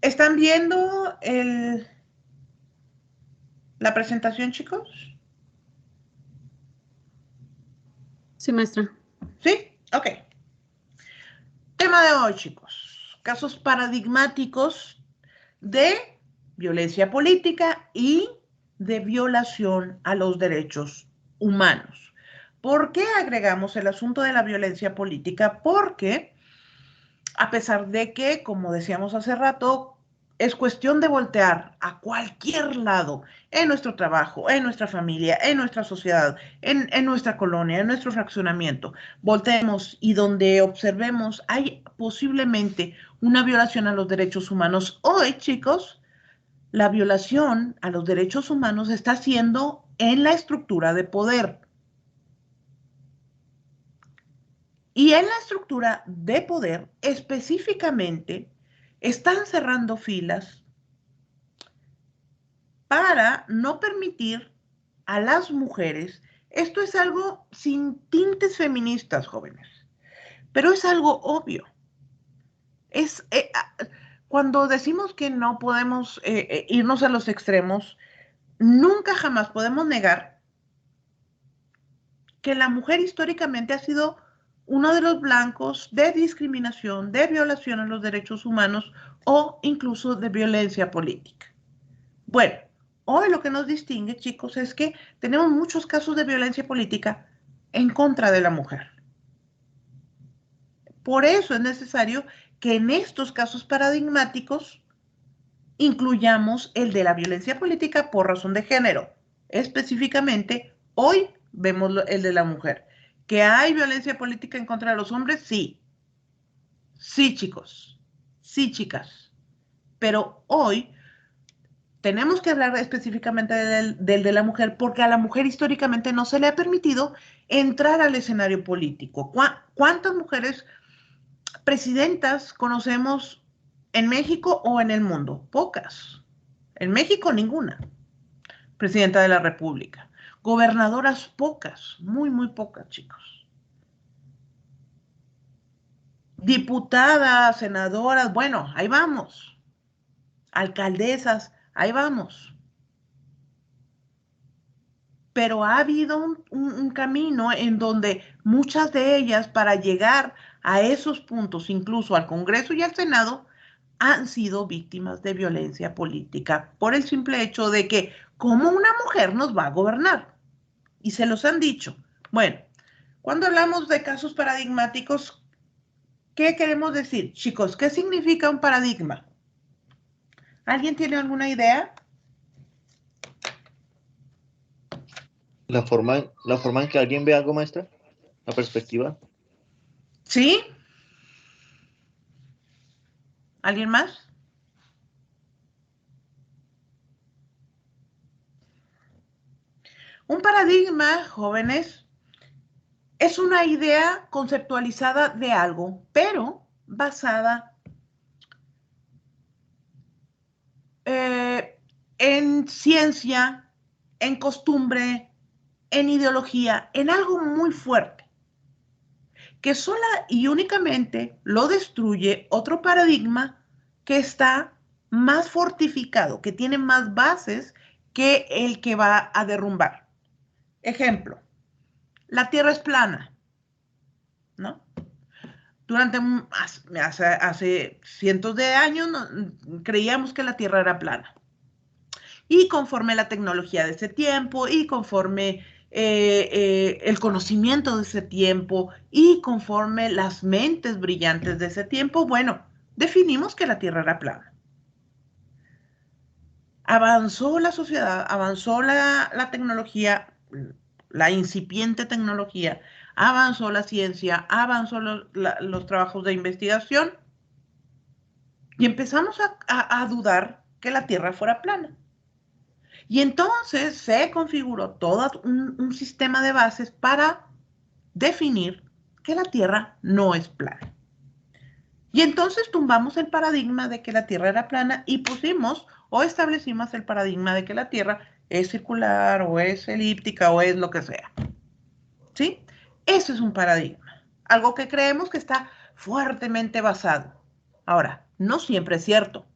¿Están viendo la presentación, chicos? Sí, maestra. ¿Sí? Ok. Tema de hoy, chicos. Casos paradigmáticos de violencia política y de violación a los derechos humanos. ¿Por qué agregamos el asunto de la violencia política? Porque a pesar de que, como decíamos hace rato, es cuestión de voltear a cualquier lado, en nuestro trabajo, en nuestra familia, en nuestra sociedad, en nuestra colonia, en nuestro fraccionamiento. Volteemos y donde observemos hay posiblemente una violación a los derechos humanos. Hoy, chicos, la violación a los derechos humanos está haciendo en la estructura de poder. Y en la estructura de poder, específicamente, están cerrando filas para no permitir a las mujeres, esto es algo sin tintes feministas, jóvenes, pero es algo obvio. Es, cuando decimos que no podemos irnos a los extremos, nunca jamás podemos negar que la mujer históricamente ha sido uno de los blancos de discriminación, de violación a los derechos humanos o incluso de violencia política. Bueno, hoy lo que nos distingue, chicos, es que tenemos muchos casos de violencia política en contra de la mujer. Por eso es necesario que en estos casos paradigmáticos incluyamos el de la violencia política por razón de género. Específicamente, hoy vemos el de la mujer. ¿Que hay violencia política en contra de los hombres? Sí. Sí, chicos. Sí, chicas. Pero hoy tenemos que hablar específicamente del de la mujer porque a la mujer históricamente no se le ha permitido entrar al escenario político. ¿Cuántas mujeres presidentas conocemos en México o en el mundo? Pocas. En México ninguna. Presidenta de la República. Gobernadoras pocas, muy, muy pocas, chicos. Diputadas, senadoras, bueno, ahí vamos. Alcaldesas, ahí vamos. Pero ha habido un camino en donde muchas de ellas, para llegar a esos puntos, incluso al Congreso y al Senado, han sido víctimas de violencia política por el simple hecho de que, ¿cómo una mujer nos va a gobernar? Y se los han dicho. Bueno, cuando hablamos de casos paradigmáticos, ¿qué queremos decir? Chicos, ¿qué significa un paradigma? ¿Alguien tiene alguna idea? La forma en que alguien ve algo, maestra, la perspectiva. ¿Sí? ¿Alguien más? Un paradigma, jóvenes, es una idea conceptualizada de algo, pero basada en ciencia, en costumbre, en ideología, en algo muy fuerte, que sola y únicamente lo destruye otro paradigma que está más fortificado, que tiene más bases que el que va a derrumbar. Ejemplo, la Tierra es plana, ¿no? Durante hace cientos de años creíamos que la Tierra era plana. Y conforme la tecnología de ese tiempo y conforme el conocimiento de ese tiempo y conforme las mentes brillantes de ese tiempo, bueno, definimos que la Tierra era plana. Avanzó la sociedad, avanzó la tecnología, la incipiente tecnología, avanzó la ciencia, avanzó los trabajos de investigación y empezamos a dudar que la Tierra fuera plana. Y entonces se configuró todo un sistema de bases para definir que la Tierra no es plana. Y entonces tumbamos el paradigma de que la Tierra era plana y pusimos o establecimos el paradigma de que la Tierra es circular o es elíptica o es lo que sea. ¿Sí? Eso es un paradigma. Algo que creemos que está fuertemente basado. Ahora, no siempre es cierto.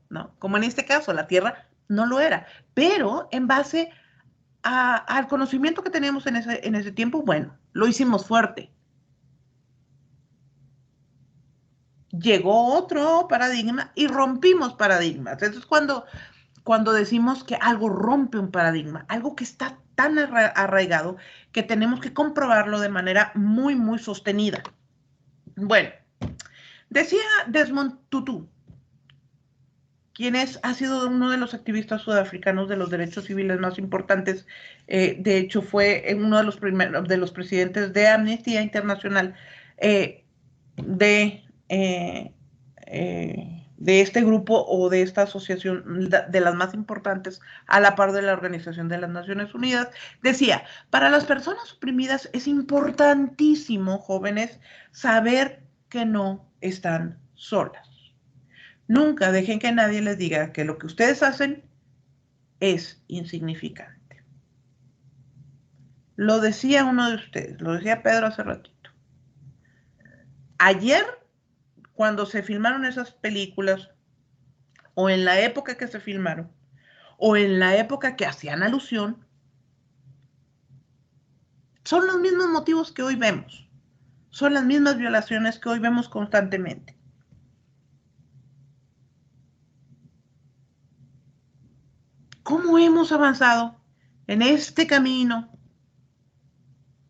¿no? Como en este caso, la Tierra no lo era, pero en base al conocimiento que teníamos en ese tiempo, bueno, lo hicimos fuerte. Llegó otro paradigma y rompimos paradigmas. Eso es cuando decimos que algo rompe un paradigma, algo que está tan arraigado que tenemos que comprobarlo de manera muy, muy sostenida. Bueno, decía Desmond Tutu, quien ha sido uno de los activistas sudafricanos de los derechos civiles más importantes. De hecho, fue uno de los primeros de los presidentes de Amnistía Internacional, de este grupo o de esta asociación de las más importantes a la par de la Organización de las Naciones Unidas. Decía, para las personas oprimidas es importantísimo, jóvenes, saber que no están solas. Nunca dejen que nadie les diga que lo que ustedes hacen es insignificante. Lo decía uno de ustedes, lo decía Pedro hace ratito. Ayer, cuando se filmaron esas películas, o en la época que se filmaron, o en la época que hacían alusión, son los mismos motivos que hoy vemos. Son las mismas violaciones que hoy vemos constantemente. ¿Cómo hemos avanzado en este camino?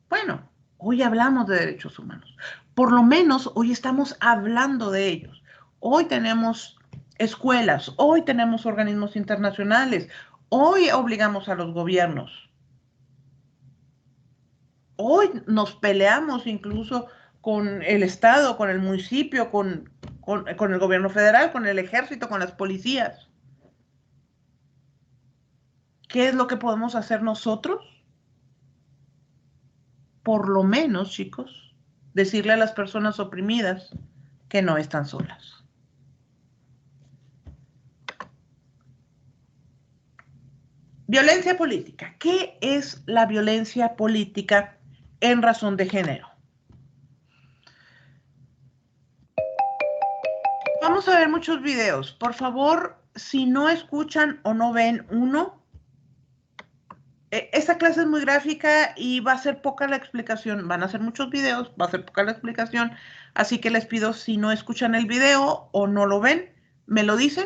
Bueno, hoy hablamos de derechos humanos. Por lo menos hoy estamos hablando de ellos. Hoy tenemos escuelas, hoy tenemos organismos internacionales, hoy obligamos a los gobiernos. Hoy nos peleamos incluso con el Estado, con el municipio, con el gobierno federal, con el ejército, con las policías. ¿Qué es lo que podemos hacer nosotros? Por lo menos, chicos, decirle a las personas oprimidas que no están solas. Violencia política. ¿Qué es la violencia política en razón de género? Vamos a ver muchos videos. Por favor, si no escuchan o no ven uno, esta clase es muy gráfica y va a ser poca la explicación. Van a ser muchos videos, va a ser poca la explicación. Así que les pido, si no escuchan el video o no lo ven, me lo dicen.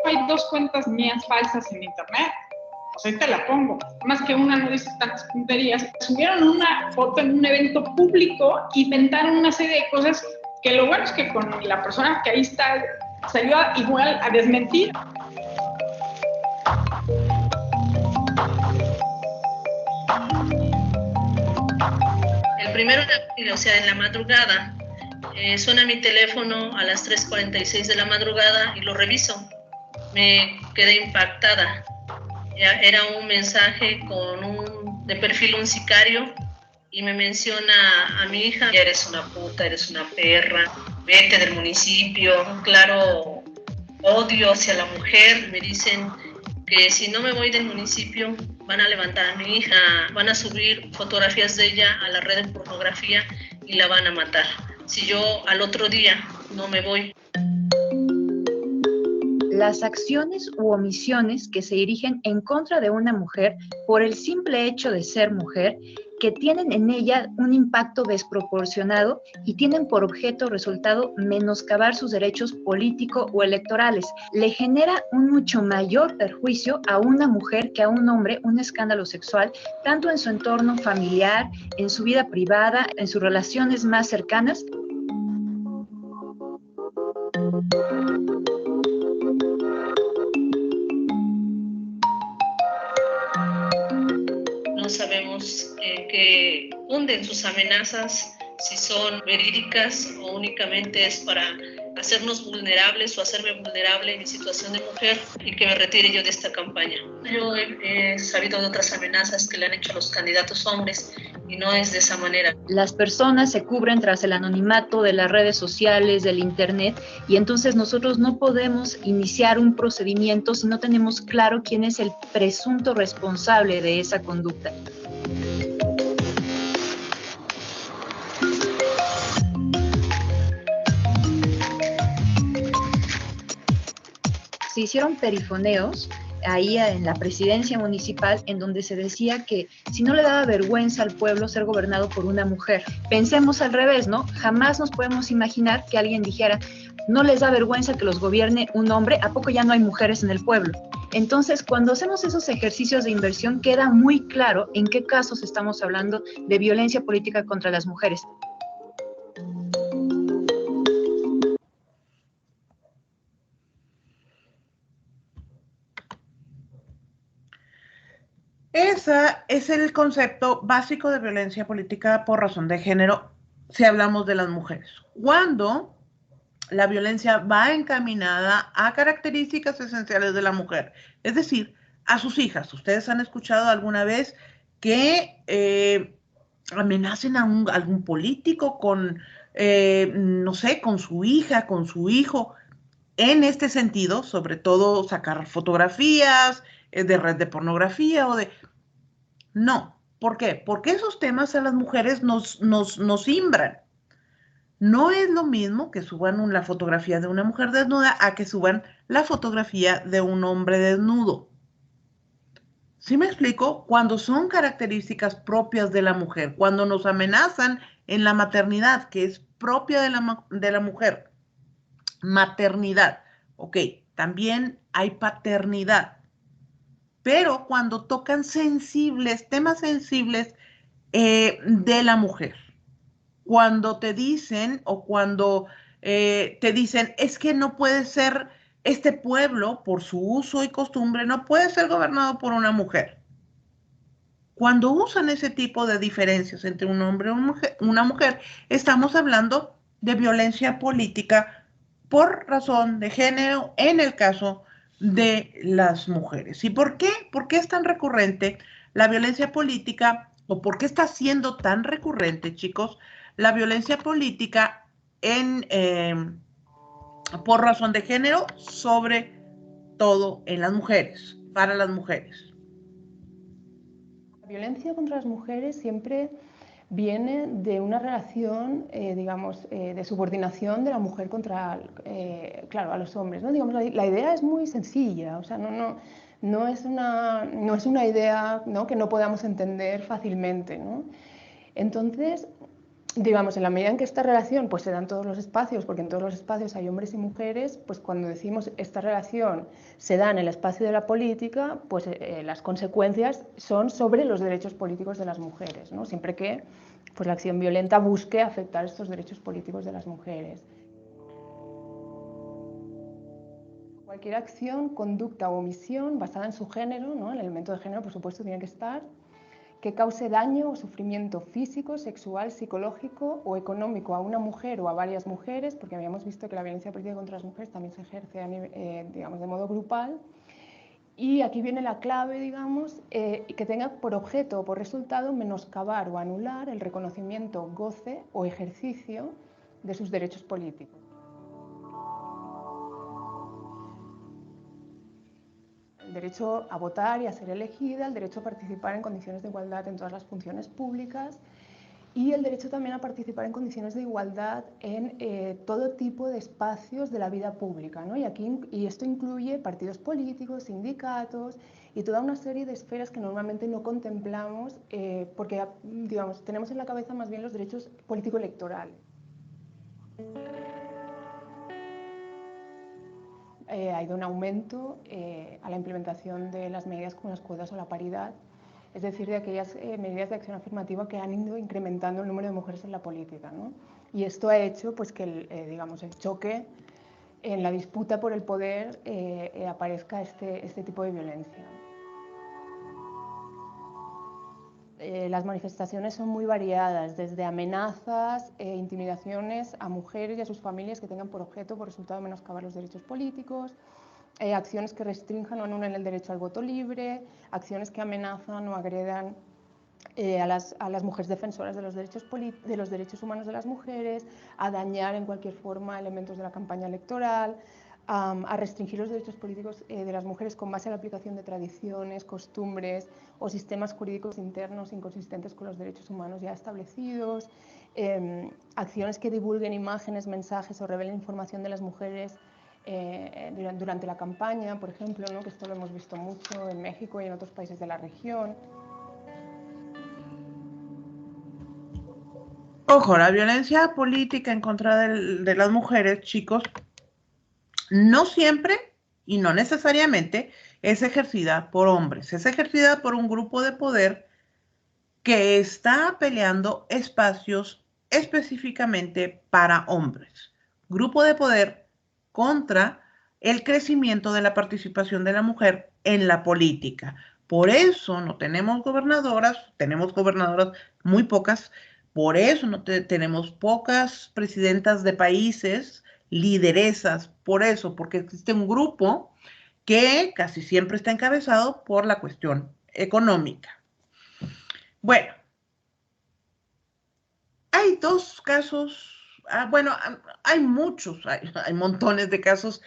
Hay 2 cuentas mías falsas en internet. Pues ahí te la pongo. Más que una no dice tantas tonterías. Subieron una foto en un evento público, inventaron una serie de cosas que lo bueno es que con la persona que ahí está salió igual a desmentir. El primero de abril, o sea, en la madrugada, suena mi teléfono a las 3:46 de la madrugada y lo reviso. Me quedé impactada. Era un mensaje de perfil un sicario y me menciona a mi hija: eres una puta, eres una perra, vete del municipio. Claro, odio hacia la mujer. Me dicen que si no me voy del municipio van a levantar a mi hija, van a subir fotografías de ella a la red de pornografía y la van a matar si yo al otro día no me voy. Las acciones u omisiones que se dirigen en contra de una mujer por el simple hecho de ser mujer, que tienen en ella un impacto desproporcionado y tienen por objeto resultado menoscabar sus derechos políticos o electorales. Le genera un mucho mayor perjuicio a una mujer que a un hombre un escándalo sexual, tanto en su entorno familiar, en su vida privada, en sus relaciones más cercanas. No sabemos qué hunden sus amenazas, si son verídicas o únicamente es para hacernos vulnerables o hacerme vulnerable en mi situación de mujer y que me retire yo de esta campaña. Yo he sabido de otras amenazas que le han hecho a los candidatos hombres y no es de esa manera. Las personas se cubren tras el anonimato de las redes sociales, del internet, y entonces nosotros no podemos iniciar un procedimiento si no tenemos claro quién es el presunto responsable de esa conducta. se hicieron perifoneos ahí en la presidencia municipal, en donde se decía que si no le daba vergüenza al pueblo ser gobernado por una mujer. Pensemos al revés, ¿no? Jamás nos podemos imaginar que alguien dijera, no les da vergüenza que los gobierne un hombre, ¿a poco ya no hay mujeres en el pueblo? Entonces, cuando hacemos esos ejercicios de inversión, queda muy claro en qué casos estamos hablando de violencia política contra las mujeres. Ese es el concepto básico de violencia política por razón de género si hablamos de las mujeres. Cuando la violencia va encaminada a características esenciales de la mujer, es decir, a sus hijas. ¿Ustedes han escuchado alguna vez que amenacen a algún político con, no sé, con su hija, con su hijo? En este sentido, sobre todo sacar fotografías de red de pornografía o de... No, ¿por qué? Porque esos temas a las mujeres nos simbran. No es lo mismo que suban la fotografía de una mujer desnuda a que suban la fotografía de un hombre desnudo. ¿Sí me explico? Cuando son características propias de la mujer, cuando nos amenazan en la maternidad, que es propia de la mujer, maternidad, ok, también hay paternidad, pero cuando tocan temas sensibles de la mujer, cuando te dicen o cuando te dicen es que no puede ser este pueblo por su uso y costumbre, no puede ser gobernado por una mujer. Cuando usan ese tipo de diferencias entre un hombre y una mujer, estamos hablando de violencia política por razón de género en el caso de las mujeres. ¿Y por qué? ¿Por qué es tan recurrente la violencia política o por qué está siendo tan recurrente, chicos, la violencia política por razón de género, sobre todo en las mujeres, para las mujeres? La violencia contra las mujeres siempre viene de una relación, digamos, de subordinación de la mujer contra, claro, a los hombres, ¿no? Digamos, la idea es muy sencilla, o sea, no es una idea, ¿no?, que no podamos entender fácilmente, ¿no? Entonces, digamos, en la medida en que esta relación pues se da en todos los espacios, porque en todos los espacios hay hombres y mujeres, pues cuando decimos esta relación se da en el espacio de la política, pues las consecuencias son sobre los derechos políticos de las mujeres, ¿no? Siempre que pues la acción violenta busque afectar estos derechos políticos de las mujeres. Cualquier acción, conducta o omisión basada en su género, ¿no? El elemento de género, por supuesto, tiene que estar, que cause daño o sufrimiento físico, sexual, psicológico o económico a una mujer o a varias mujeres, porque habíamos visto que la violencia política contra las mujeres también se ejerce digamos, de modo grupal. Y aquí viene la clave, digamos, que tenga por objeto o por resultado menoscabar o anular el reconocimiento, goce o ejercicio de sus derechos políticos. El derecho a votar y a ser elegida, el derecho a participar en condiciones de igualdad en todas las funciones públicas y el derecho también a participar en condiciones de igualdad en todo tipo de espacios de la vida pública, ¿no? Y esto incluye partidos políticos, sindicatos y toda una serie de esferas que normalmente no contemplamos porque, digamos, tenemos en la cabeza más bien los derechos político-electorales. Ha ido un aumento a la implementación de las medidas como las cuotas o la paridad, es decir, de aquellas medidas de acción afirmativa que han ido incrementando el número de mujeres en la política, ¿no? Y esto ha hecho pues, que digamos, el choque en la disputa por el poder aparezca este tipo de violencia. Las manifestaciones son muy variadas, desde amenazas e intimidaciones a mujeres y a sus familias que tengan por objeto, por resultado, menoscabar los derechos políticos, acciones que restrinjan o anulen el derecho al voto libre, acciones que amenazan o agredan a las mujeres defensoras de los derechos humanos de las mujeres, a dañar en cualquier forma elementos de la campaña electoral, a restringir los derechos políticos de las mujeres con base a la aplicación de tradiciones, costumbres o sistemas jurídicos internos inconsistentes con los derechos humanos ya establecidos, acciones que divulguen imágenes, mensajes o revelen información de las mujeres durante la campaña, por ejemplo, ¿no? Que esto lo hemos visto mucho en México y en otros países de la región. Ojo, la violencia política en contra de las mujeres, chicos, no siempre y no necesariamente es ejercida por hombres, es ejercida por un grupo de poder que está peleando espacios específicamente para hombres. Grupo de poder contra el crecimiento de la participación de la mujer en la política. Por eso no tenemos gobernadoras muy pocas, por eso no tenemos pocas presidentas de países, lideresas, por eso, porque existe un grupo que casi siempre está encabezado por la cuestión económica. Bueno, hay dos casos, bueno, hay muchos, hay montones de casos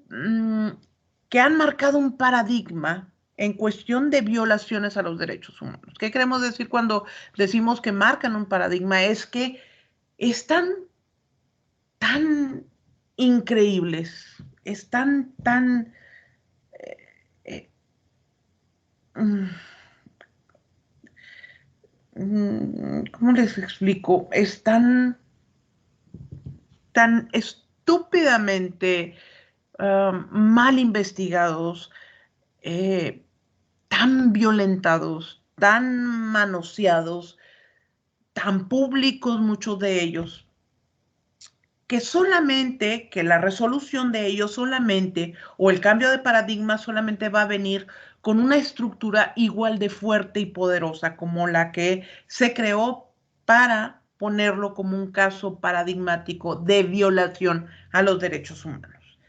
que han marcado un paradigma en cuestión de violaciones a los derechos humanos. ¿Qué queremos decir cuando decimos que marcan un paradigma? Es que están tan increíbles, están tan... eh, ¿cómo les explico? Están tan estúpidamente mal investigados, tan violentados, tan manoseados, tan públicos muchos de ellos, que la resolución de ellos solamente, o el cambio de paradigma solamente va a venir con una estructura igual de fuerte y poderosa como la que se creó para ponerlo como un caso paradigmático de violación a los derechos humanos.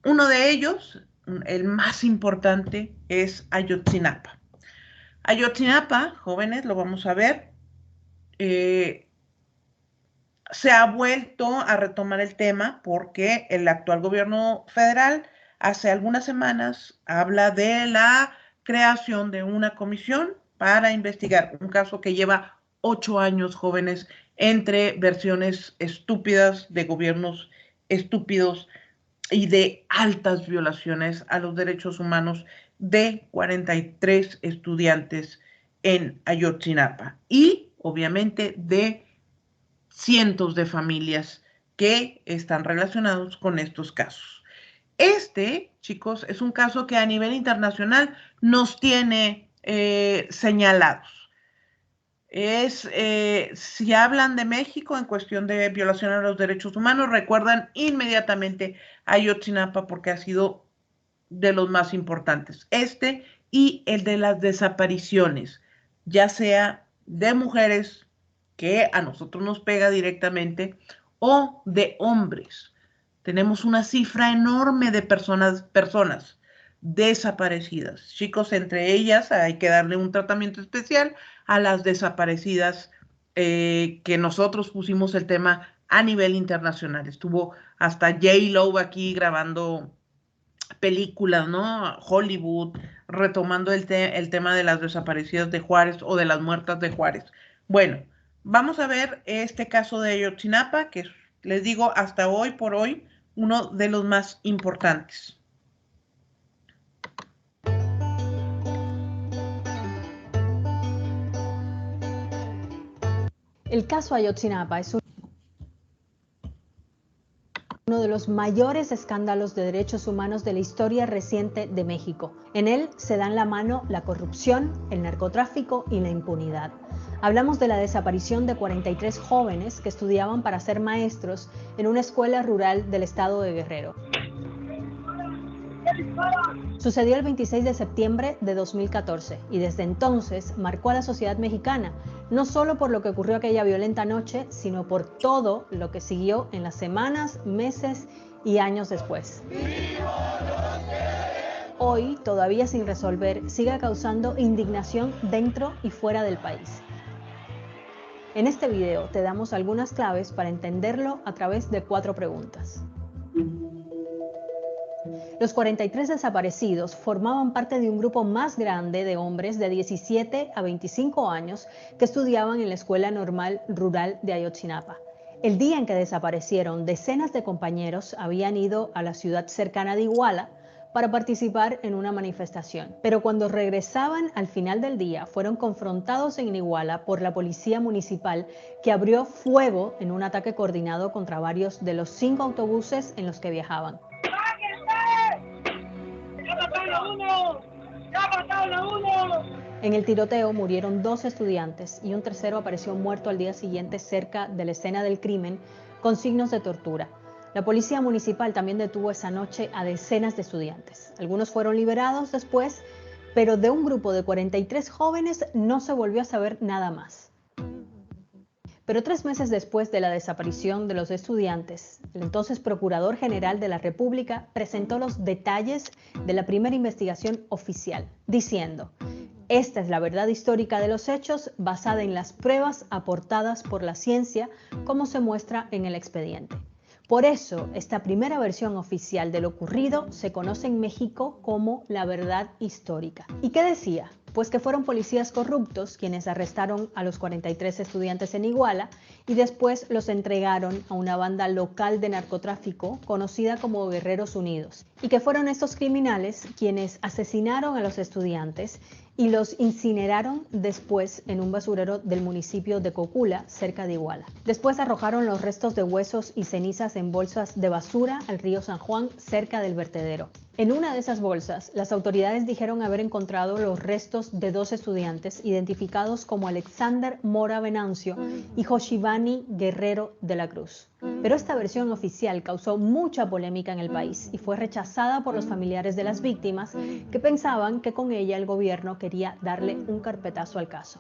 Uno de ellos, el más importante, es Ayotzinapa. Ayotzinapa, jóvenes, lo vamos a ver, se ha vuelto a retomar el tema porque el actual gobierno federal hace algunas semanas habla de la creación de una comisión para investigar un caso que lleva 8 años, jóvenes, entre versiones estúpidas de gobiernos estúpidos y de altas violaciones a los derechos humanos de 43 estudiantes en Ayotzinapa y obviamente de cientos de familias que están relacionados con estos casos. Este, chicos, es un caso que a nivel internacional nos tiene señalados. Si hablan de México en cuestión de violación a los derechos humanos, recuerdan inmediatamente a Ayotzinapa porque ha sido de los más importantes. Este y el de las desapariciones, ya sea de mujeres, que a nosotros nos pega directamente, o de hombres. Tenemos una cifra enorme de personas desaparecidas. Chicos, entre ellas hay que darle un tratamiento especial a las desaparecidas, que nosotros pusimos el tema a nivel internacional. Estuvo hasta J-Lo aquí grabando películas, ¿no? Hollywood, retomando el tema de las desaparecidas de Juárez o de las muertas de Juárez. Bueno, vamos a ver este caso de Ayotzinapa, que les digo, hasta hoy por hoy, uno de los más importantes. El caso Ayotzinapa es uno de los mayores escándalos de derechos humanos de la historia reciente de México. En él se dan la mano la corrupción, el narcotráfico y la impunidad. Hablamos de la desaparición de 43 jóvenes que estudiaban para ser maestros en una escuela rural del estado de Guerrero. Sucedió el 26 de septiembre de 2014 y desde entonces marcó a la sociedad mexicana, no solo por lo que ocurrió aquella violenta noche, sino por todo lo que siguió en las semanas, meses y años después. Hoy, todavía sin resolver, sigue causando indignación dentro y fuera del país. En este video te damos algunas claves para entenderlo a través de 4 preguntas. Los 43 desaparecidos formaban parte de un grupo más grande de hombres de 17 a 25 años que estudiaban en la Escuela Normal Rural de Ayotzinapa. El día en que desaparecieron, decenas de compañeros habían ido a la ciudad cercana de Iguala para participar en una manifestación. Pero cuando regresaban al final del día, fueron confrontados en Iguala por la policía municipal, que abrió fuego en un ataque coordinado contra varios de los 5 autobuses en los que viajaban. En el tiroteo murieron 2 estudiantes y un tercero apareció muerto al día siguiente cerca de la escena del crimen con signos de tortura. La policía municipal también detuvo esa noche a decenas de estudiantes. Algunos fueron liberados después, pero de un grupo de 43 jóvenes no se volvió a saber nada más. Pero 3 meses después de la desaparición de los estudiantes, el entonces Procurador General de la República presentó los detalles de la primera investigación oficial, diciendo: esta es la verdad histórica de los hechos basada en las pruebas aportadas por la ciencia, como se muestra en el expediente. Por eso, esta primera versión oficial de lo ocurrido se conoce en México como la verdad histórica. ¿Y qué decía? Pues que fueron policías corruptos quienes arrestaron a los 43 estudiantes en Iguala y después los entregaron a una banda local de narcotráfico conocida como Guerreros Unidos, y que fueron estos criminales quienes asesinaron a los estudiantes y los incineraron después en un basurero del municipio de Cocula, cerca de Iguala. Después arrojaron los restos de huesos y cenizas en bolsas de basura al río San Juan, cerca del vertedero. En una de esas bolsas, las autoridades dijeron haber encontrado los restos de 2 estudiantes identificados como Alexander Mora Venancio y Joshivani Guerrero de la Cruz. Pero esta versión oficial causó mucha polémica en el país y fue rechazada por los familiares de las víctimas, que pensaban que con ella el gobierno quería darle un carpetazo al caso.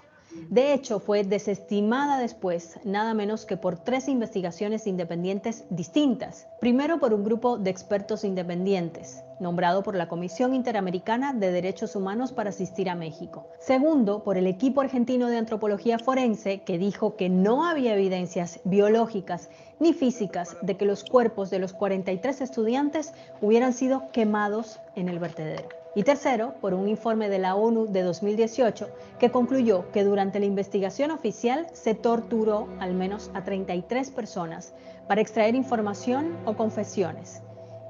De hecho, fue desestimada después, nada menos que por 3 investigaciones independientes distintas. Primero, por un grupo de expertos independientes, nombrado por la Comisión Interamericana de Derechos Humanos para asistir a México. Segundo, por el equipo argentino de antropología forense, que dijo que no había evidencias biológicas ni físicas de que los cuerpos de los 43 estudiantes hubieran sido quemados en el vertedero. Y tercero, por un informe de la ONU de 2018 que concluyó que durante la investigación oficial se torturó al menos a 33 personas para extraer información o confesiones.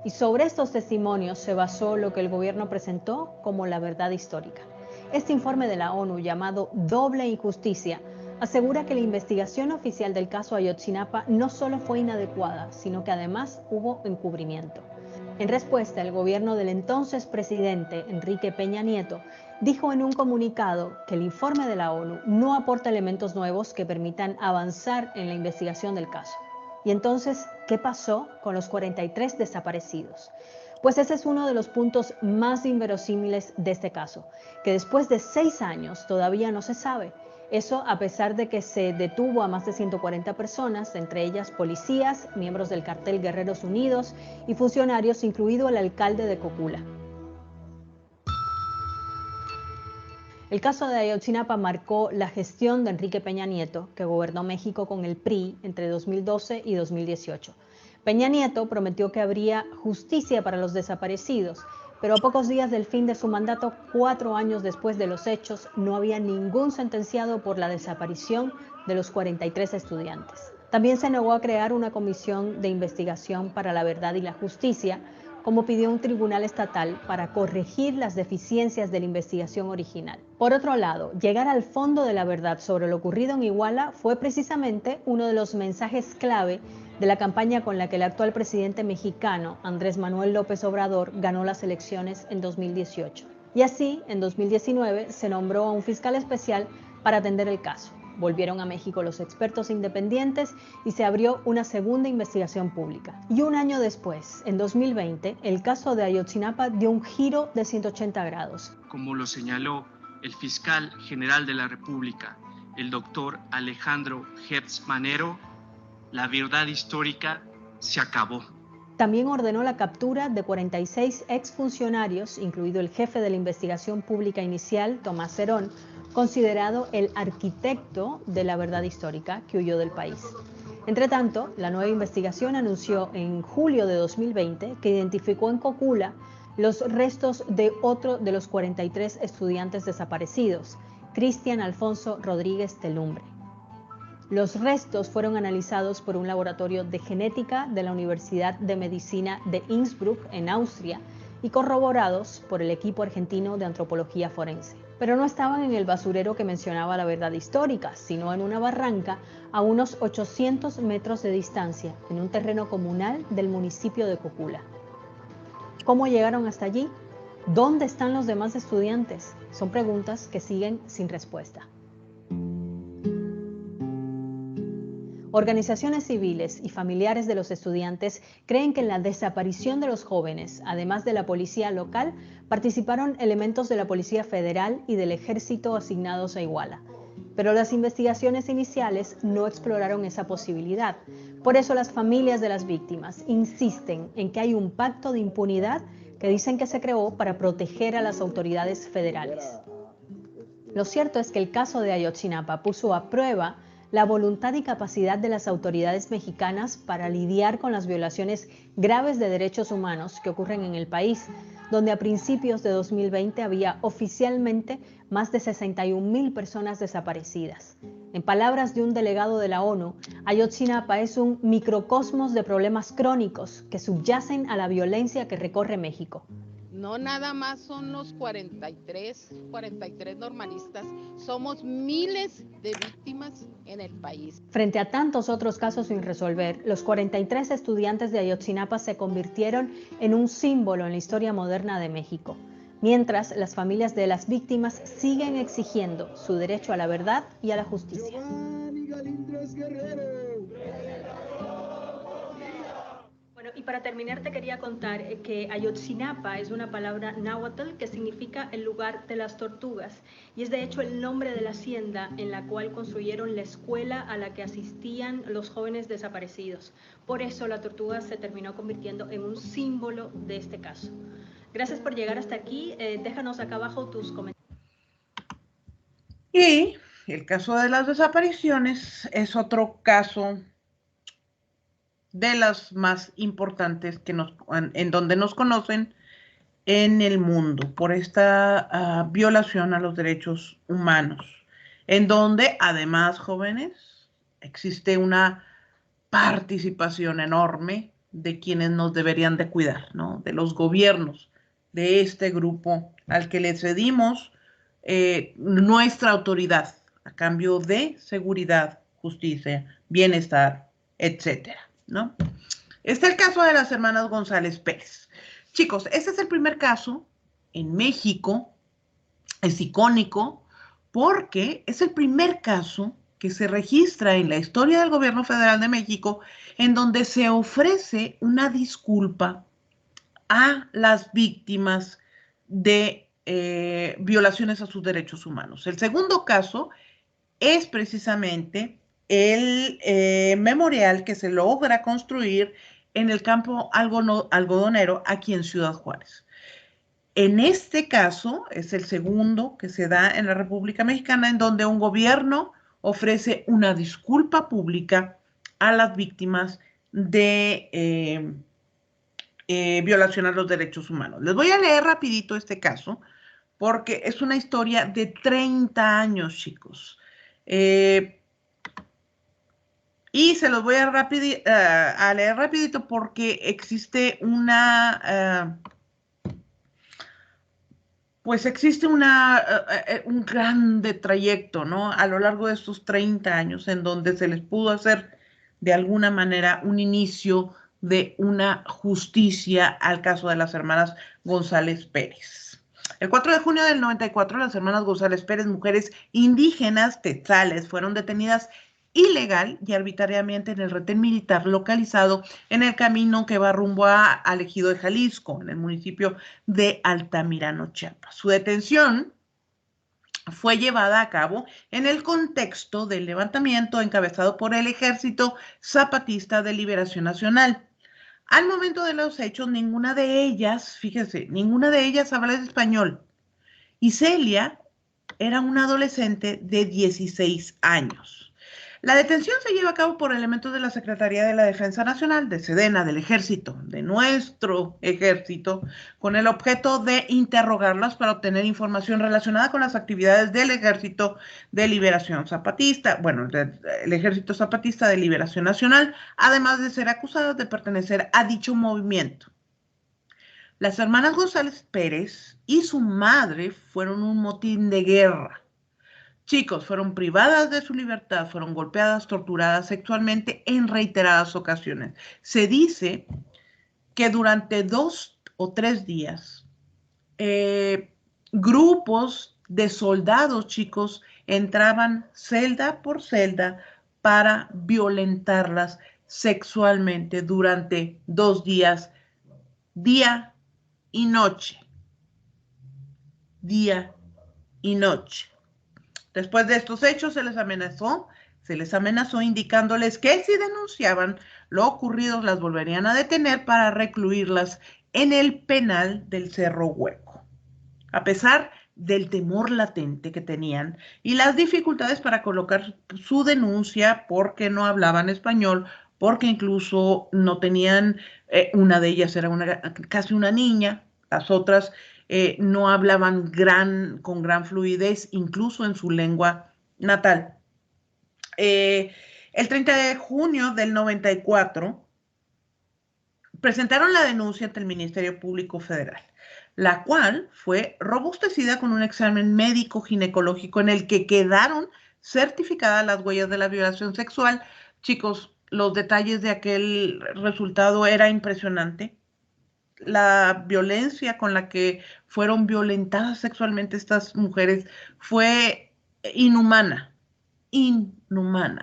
Y sobre estos testimonios se basó lo que el gobierno presentó como la verdad histórica. Este informe de la ONU, llamado Doble Injusticia, asegura que la investigación oficial del caso Ayotzinapa no solo fue inadecuada, sino que además hubo encubrimiento. En respuesta, el gobierno del entonces presidente Enrique Peña Nieto dijo en un comunicado que el informe de la ONU no aporta elementos nuevos que permitan avanzar en la investigación del caso. Y entonces, ¿qué pasó con los 43 desaparecidos? Pues ese es uno de los puntos más inverosímiles de este caso, que después de 6 años todavía no se sabe. Eso a pesar de que se detuvo a más de 140 personas, entre ellas policías, miembros del cartel Guerreros Unidos y funcionarios, incluido el alcalde de Cocula. El caso de Ayotzinapa marcó la gestión de Enrique Peña Nieto, que gobernó México con el PRI entre 2012 y 2018. Peña Nieto prometió que habría justicia para los desaparecidos, pero a pocos días del fin de su mandato, 4 años después de los hechos, no había ningún sentenciado por la desaparición de los 43 estudiantes. También se negó a crear una comisión de investigación para la verdad y la justicia, como pidió un tribunal estatal para corregir las deficiencias de la investigación original. Por otro lado, llegar al fondo de la verdad sobre lo ocurrido en Iguala fue precisamente uno de los mensajes clave de la campaña con la que el actual presidente mexicano, Andrés Manuel López Obrador, ganó las elecciones en 2018. Y así, en 2019, se nombró a un fiscal especial para atender el caso. Volvieron a México los expertos independientes y se abrió una segunda investigación pública. Y un año después, en 2020, el caso de Ayotzinapa dio un giro de 180 grados. Como lo señaló el fiscal general de la República, el doctor Alejandro Gertz Manero, la verdad histórica se acabó. También ordenó la captura de 46 exfuncionarios, incluido el jefe de la investigación pública inicial, Tomás Herón, considerado el arquitecto de la verdad histórica, que huyó del país. Entre tanto, la nueva investigación anunció en julio de 2020 que identificó en Cocula los restos de otro de los 43 estudiantes desaparecidos, Cristian Alfonso Rodríguez Telumbre. Los restos fueron analizados por un laboratorio de genética de la Universidad de Medicina de Innsbruck, en Austria, y corroborados por el equipo argentino de antropología forense. Pero no estaban en el basurero que mencionaba La Verdad Histórica, sino en una barranca a unos 800 metros de distancia, en un terreno comunal del municipio de Cocula. ¿Cómo llegaron hasta allí? ¿Dónde están los demás estudiantes? Son preguntas que siguen sin respuesta. Organizaciones civiles y familiares de los estudiantes creen que en la desaparición de los jóvenes, además de la policía local, participaron elementos de la Policía Federal y del Ejército asignados a Iguala. Pero las investigaciones iniciales no exploraron esa posibilidad. Por eso las familias de las víctimas insisten en que hay un pacto de impunidad que dicen que se creó para proteger a las autoridades federales. Lo cierto es que el caso de Ayotzinapa puso a prueba la voluntad y capacidad de las autoridades mexicanas para lidiar con las violaciones graves de derechos humanos que ocurren en el país, donde a principios de 2020 había oficialmente más de 61,000 personas desaparecidas. En palabras de un delegado de la ONU, Ayotzinapa es un microcosmos de problemas crónicos que subyacen a la violencia que recorre México. No nada más son los 43 normalistas, somos miles de víctimas en el país. Frente a tantos otros casos sin resolver, los 43 estudiantes de Ayotzinapa se convirtieron en un símbolo en la historia moderna de México, mientras las familias de las víctimas siguen exigiendo su derecho a la verdad y a la justicia. Y para terminar te quería contar que Ayotzinapa es una palabra náhuatl que significa el lugar de las tortugas y es de hecho el nombre de la hacienda en la cual construyeron la escuela a la que asistían los jóvenes desaparecidos. Por eso la tortuga se terminó convirtiendo en un símbolo de este caso. Gracias por llegar hasta aquí. Déjanos acá abajo tus comentarios. Y el caso de las desapariciones es otro caso de las más importantes en donde nos conocen en el mundo por esta violación a los derechos humanos, en donde además, jóvenes, existe una participación enorme de quienes nos deberían de cuidar, ¿no? De los gobiernos, de este grupo al que le cedimos nuestra autoridad a cambio de seguridad, justicia, bienestar, etcétera, ¿no? Está el caso de las hermanas González Pérez. Chicos, este es el primer caso en México, es icónico porque es el primer caso que se registra en la historia del gobierno federal de México en donde se ofrece una disculpa a las víctimas de violaciones a sus derechos humanos. El segundo caso es precisamente el memorial que se logra construir en el campo algodonero aquí en Ciudad Juárez. En este caso es el segundo que se da en la República Mexicana en donde un gobierno ofrece una disculpa pública a las víctimas de violación a los derechos humanos. Les voy a leer rapidito este caso porque es una historia de 30 años, chicos. Y se los voy a leer rapidito porque existe una, un grande trayecto, ¿no? A lo largo de estos 30 años en donde se les pudo hacer de alguna manera un inicio de una justicia al caso de las hermanas González Pérez. El 4 de junio del 94, las hermanas González Pérez, mujeres indígenas tetzales, fueron detenidas ilegal y arbitrariamente en el retén militar localizado en el camino que va rumbo al ejido de Jalisco, en el municipio de Altamirano, Chiapas. Su detención fue llevada a cabo en el contexto del levantamiento encabezado por el Ejército Zapatista de Liberación Nacional. Al momento de los hechos, ninguna de ellas, fíjense, ninguna de ellas habla español. Y Celia era una adolescente de 16 años. La detención se lleva a cabo por elementos de la Secretaría de la Defensa Nacional, de Sedena, del Ejército, de nuestro Ejército, con el objeto de interrogarlas para obtener información relacionada con las actividades del Ejército de Liberación Zapatista, bueno, el Ejército Zapatista de Liberación Nacional, además de ser acusadas de pertenecer a dicho movimiento. Las hermanas González Pérez y su madre fueron un motín de guerra. Chicos, fueron privadas de su libertad, fueron golpeadas, torturadas sexualmente en reiteradas ocasiones. Se dice que durante 2 o 3 días, grupos de soldados, chicos, entraban celda por celda para violentarlas sexualmente durante 2 días, día y noche. Día y noche. Después de estos hechos se les amenazó indicándoles que si denunciaban lo ocurrido las volverían a detener para recluirlas en el penal del Cerro Hueco. A pesar del temor latente que tenían y las dificultades para colocar su denuncia porque no hablaban español, porque incluso no tenían, una de ellas era casi una niña, las otras no hablaban con gran fluidez, incluso en su lengua natal. El 30 de junio del 94 presentaron la denuncia ante el Ministerio Público Federal, la cual fue robustecida con un examen médico ginecológico en el que quedaron certificadas las huellas de la violación sexual. Chicos, los detalles de aquel resultado era impresionante. La violencia con la que fueron violentadas sexualmente estas mujeres fue inhumana,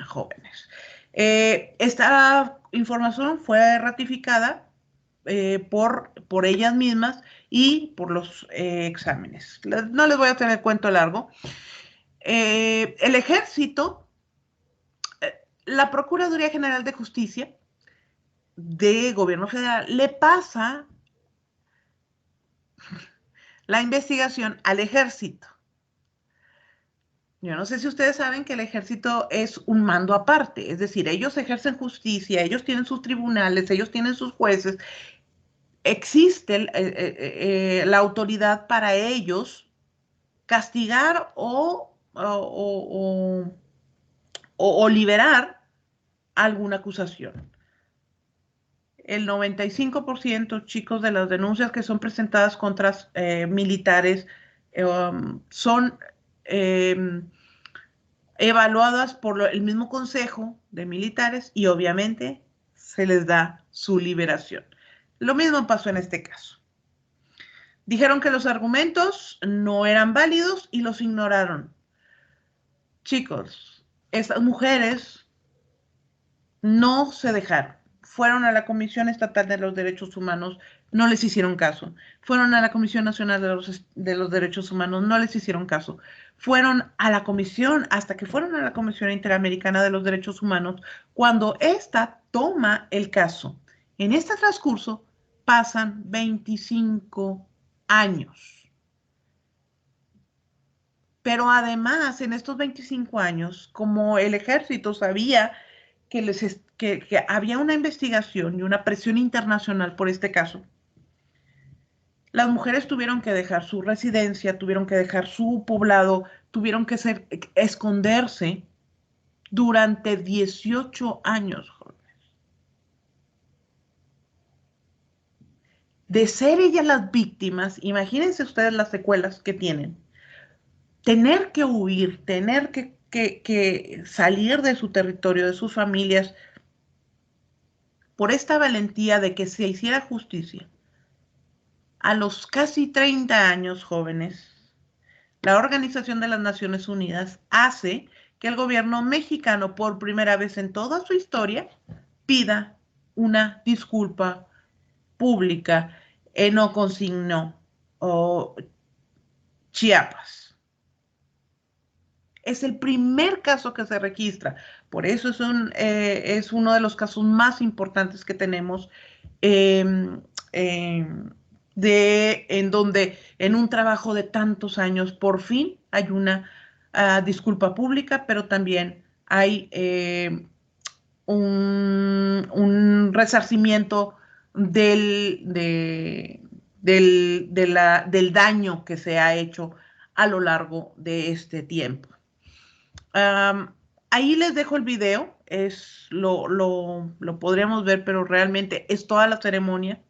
jóvenes. Esta información fue ratificada por ellas mismas y por los exámenes. No les voy a hacer el cuento largo. El Ejército, la Procuraduría General de Justicia de Gobierno Federal le pasa la investigación al Ejército. Yo no sé si ustedes saben que el Ejército es un mando aparte, es decir, ellos ejercen justicia, ellos tienen sus tribunales, ellos tienen sus jueces. Existe la autoridad para ellos castigar o liberar alguna acusación. El 95%, chicos, de las denuncias que son presentadas contra militares son evaluadas por el mismo Consejo de Militares y obviamente se les da su liberación. Lo mismo pasó en este caso. Dijeron que los argumentos no eran válidos y los ignoraron. Chicos, estas mujeres no se dejaron. Fueron a la Comisión Estatal de los Derechos Humanos, no les hicieron caso. Fueron a la Comisión Nacional de los Derechos Humanos, no les hicieron caso. Fueron a la Comisión, hasta que fueron a la Comisión Interamericana de los Derechos Humanos, cuando ésta toma el caso. En este transcurso pasan 25 años. Pero además, en estos 25 años, como el Ejército sabía que había una investigación y una presión internacional por este caso, las mujeres tuvieron que dejar su residencia, tuvieron que dejar su poblado, tuvieron que esconderse durante 18 años, jóvenes. De ser ellas las víctimas, imagínense ustedes las secuelas que tienen. Tener que huir, tener que salir de su territorio, de sus familias, por esta valentía de que se hiciera justicia. A los casi 30 años, jóvenes, la Organización de las Naciones Unidas hace que el gobierno mexicano, por primera vez en toda su historia, pida una disculpa pública en Ocosingo o Chiapas. Es el primer caso que se registra. Por eso es uno de los casos más importantes que tenemos en donde en un trabajo de tantos años por fin hay una disculpa pública, pero también hay un resarcimiento del daño que se ha hecho a lo largo de este tiempo. Ahí les dejo el video, lo podríamos ver, pero realmente es toda la ceremonia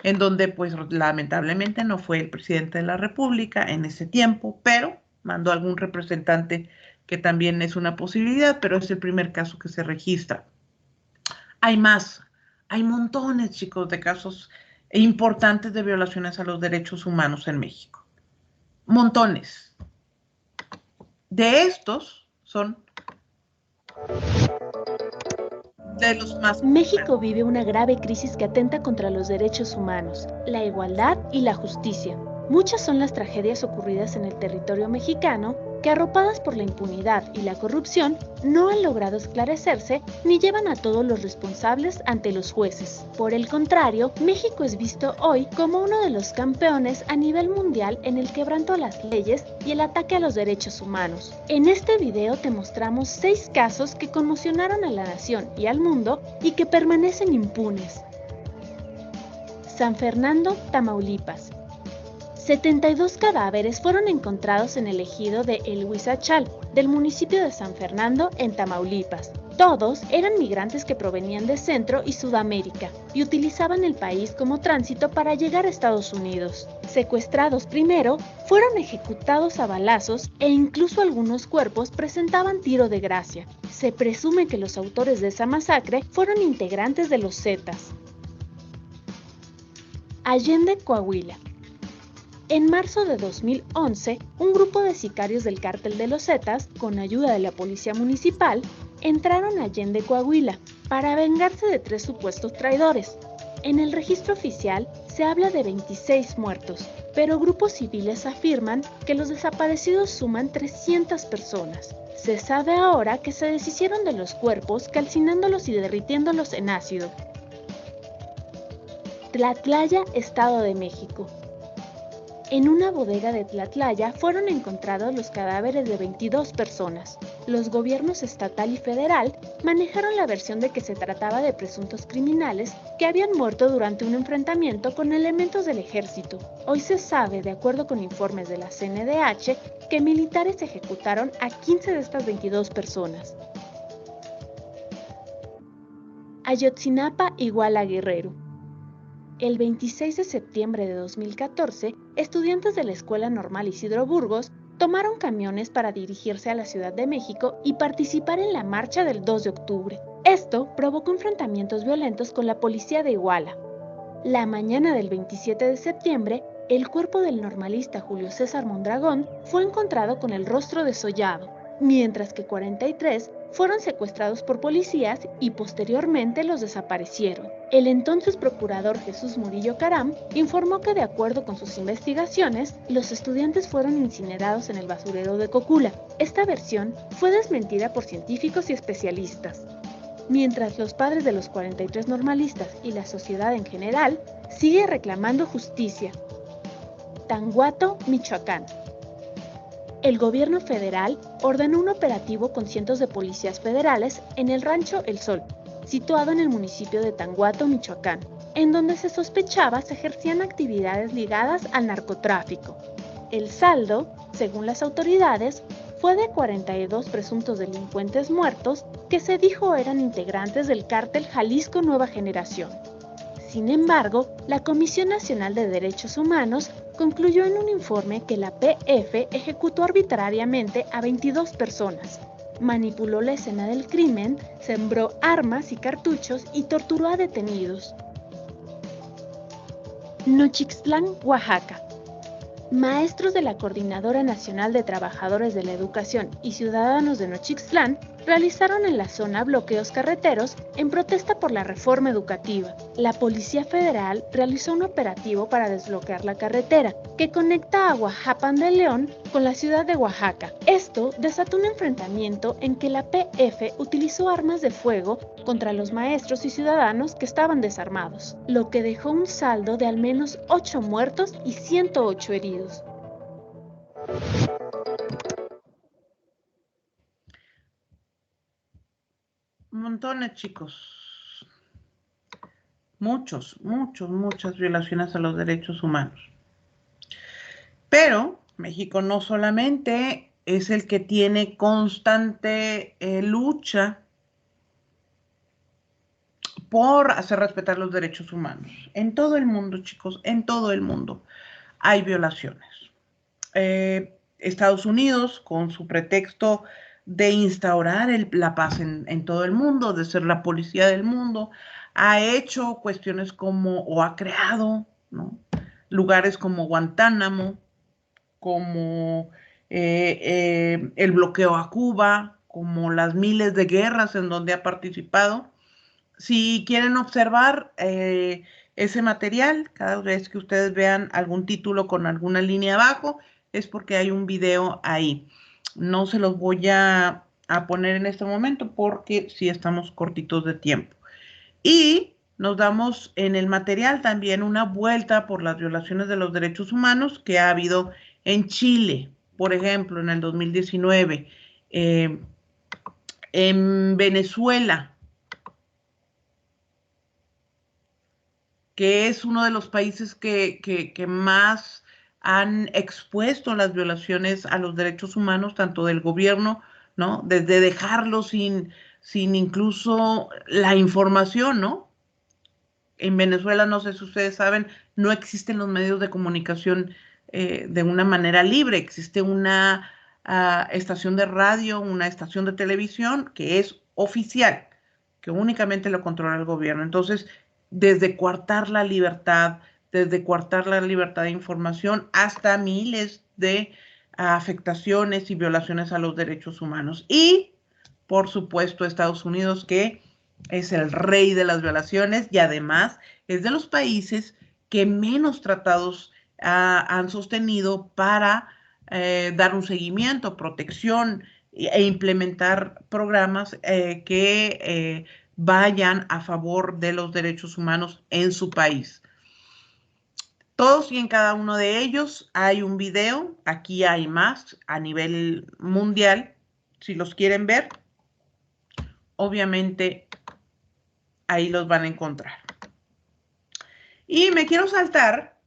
en donde pues lamentablemente no fue el presidente de la República en ese tiempo, pero mandó algún representante, que también es una posibilidad, pero es el primer caso que se registra. Hay más, hay montones, chicos, de casos importantes de violaciones a los derechos humanos en México. Montones. De estos son de los más... México vive una grave crisis que atenta contra los derechos humanos, la igualdad y la justicia. Muchas son las tragedias ocurridas en el territorio mexicano que, arropadas por la impunidad y la corrupción, no han logrado esclarecerse ni llevan a todos los responsables ante los jueces. Por el contrario, México es visto hoy como uno de los campeones a nivel mundial en el quebranto a las leyes y el ataque a los derechos humanos. En este video te mostramos 6 casos que conmocionaron a la nación y al mundo y que permanecen impunes. San Fernando, Tamaulipas. 72 cadáveres fueron encontrados en el ejido de El Huizachal, del municipio de San Fernando, en Tamaulipas. Todos eran migrantes que provenían de Centro y Sudamérica y utilizaban el país como tránsito para llegar a Estados Unidos. Secuestrados primero, fueron ejecutados a balazos e incluso algunos cuerpos presentaban tiro de gracia. Se presume que los autores de esa masacre fueron integrantes de los Zetas. Allende, Coahuila. En marzo de 2011, un grupo de sicarios del cártel de los Zetas, con ayuda de la policía municipal, entraron a Allende, Coahuila, para vengarse de 3 supuestos traidores. En el registro oficial se habla de 26 muertos, pero grupos civiles afirman que los desaparecidos suman 300 personas. Se sabe ahora que se deshicieron de los cuerpos calcinándolos y derritiéndolos en ácido. Tlatlaya, Estado de México. En una bodega de Tlatlaya fueron encontrados los cadáveres de 22 personas. Los gobiernos estatal y federal manejaron la versión de que se trataba de presuntos criminales que habían muerto durante un enfrentamiento con elementos del ejército. Hoy se sabe, de acuerdo con informes de la CNDH, que militares ejecutaron a 15 de estas 22 personas. Ayotzinapa, Iguala, Guerrero. El 26 de septiembre de 2014, estudiantes de la Escuela Normal Isidro Burgos tomaron camiones para dirigirse a la Ciudad de México y participar en la marcha del 2 de octubre. Esto provocó enfrentamientos violentos con la policía de Iguala. La mañana del 27 de septiembre, el cuerpo del normalista Julio César Mondragón fue encontrado con el rostro desollado, mientras que 43 fueron secuestrados por policías y posteriormente los desaparecieron. El entonces procurador Jesús Murillo Caram informó que, de acuerdo con sus investigaciones, los estudiantes fueron incinerados en el basurero de Cocula. Esta versión fue desmentida por científicos y especialistas. Mientras los padres de los 43 normalistas y la sociedad en general sigue reclamando justicia. Tanguato, Michoacán. El gobierno federal ordenó un operativo con cientos de policías federales en el rancho El Sol, situado en el municipio de Tanguato, Michoacán, en donde se sospechaba se ejercían actividades ligadas al narcotráfico. El saldo, según las autoridades, fue de 42 presuntos delincuentes muertos que se dijo eran integrantes del cártel Jalisco Nueva Generación. Sin embargo, la Comisión Nacional de Derechos Humanos concluyó en un informe que la PF ejecutó arbitrariamente a 22 personas, manipuló la escena del crimen, sembró armas y cartuchos y torturó a detenidos. Nochixtlán, Oaxaca. Maestros de la Coordinadora Nacional de Trabajadores de la Educación y Ciudadanos de Nochixtlán realizaron en la zona bloqueos carreteros en protesta por la reforma educativa. La Policía Federal realizó un operativo para desbloquear la carretera que conecta a Oaxapan de León con la ciudad de Oaxaca. Esto desató un enfrentamiento en que la PF utilizó armas de fuego contra los maestros y ciudadanos que estaban desarmados, lo que dejó un saldo de al menos 8 muertos y 108 heridos. montones, chicos. Muchas violaciones a los derechos humanos. Pero México no solamente es el que tiene constante lucha por hacer respetar los derechos humanos. En todo el mundo, chicos, en todo el mundo hay violaciones. Estados Unidos, con su pretexto de instaurar la paz en todo el mundo, de ser la policía del mundo, ha hecho cuestiones como, o ha creado, ¿no?, lugares como Guantánamo, como el bloqueo a Cuba, como las miles de guerras en donde ha participado. Si quieren observar ese material, cada vez que ustedes vean algún título con alguna línea abajo, es porque hay un video ahí. No se los voy a poner en este momento porque sí estamos cortitos de tiempo. Y nos damos en el material también una vuelta por las violaciones de los derechos humanos que ha habido en Chile, por ejemplo, en el 2019, en Venezuela, que es uno de los países que más han expuesto las violaciones a los derechos humanos, tanto del gobierno, ¿no?, desde dejarlo sin incluso la información, ¿no? En Venezuela, no sé si ustedes saben, no existen los medios de comunicación de una manera libre. Existe una estación de radio, una estación de televisión que es oficial, que únicamente lo controla el gobierno. Entonces, desde coartar la libertad de información hasta miles de afectaciones y violaciones a los derechos humanos. Y, por supuesto, Estados Unidos, que es el rey de las violaciones y además es de los países que menos tratados han sostenido para dar un seguimiento, protección e implementar programas que vayan a favor de los derechos humanos en su país. Todos y en cada uno de ellos hay un video. Aquí hay más a nivel mundial. Si los quieren ver, obviamente ahí los van a encontrar. Y me quiero saltar,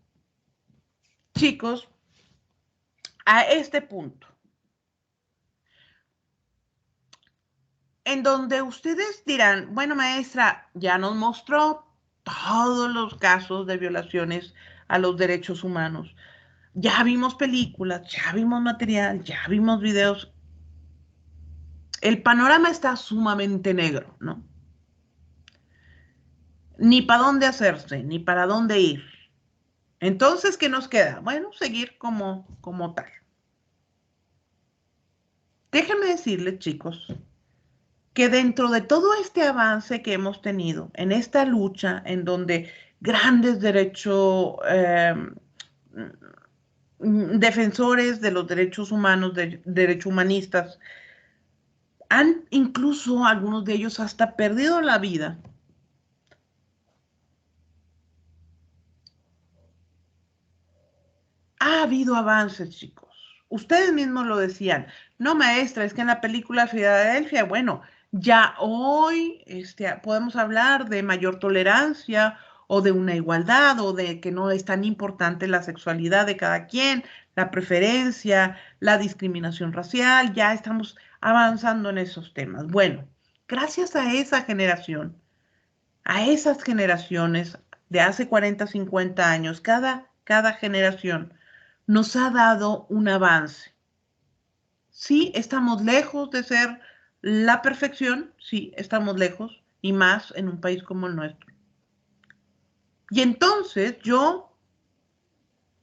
chicos, a este punto, en donde ustedes dirán, bueno, maestra, ya nos mostró todos los casos de violaciones a los derechos humanos. Ya vimos películas, ya vimos material, ya vimos videos. El panorama está sumamente negro, ¿no? Ni para dónde hacerse, ni para dónde ir. Entonces, ¿qué nos queda? Bueno, seguir como tal. Déjenme decirles, chicos, que dentro de todo este avance que hemos tenido en esta lucha en donde grandes defensores de los derechos humanos, derechos humanistas, han incluso algunos de ellos hasta perdido la vida. Ha habido avances, chicos. Ustedes mismos lo decían. No, maestra, es que en la película Filadelfia, bueno, ya hoy podemos hablar de mayor tolerancia o de una igualdad o de que no es tan importante la sexualidad de cada quien, la preferencia, la discriminación racial. Ya estamos avanzando en esos temas. Bueno, gracias a esa generación, a esas generaciones de hace 40, 50 años, cada generación nos ha dado un avance. Sí, estamos lejos de ser la perfección, sí, estamos lejos, y más en un país como el nuestro. Y entonces yo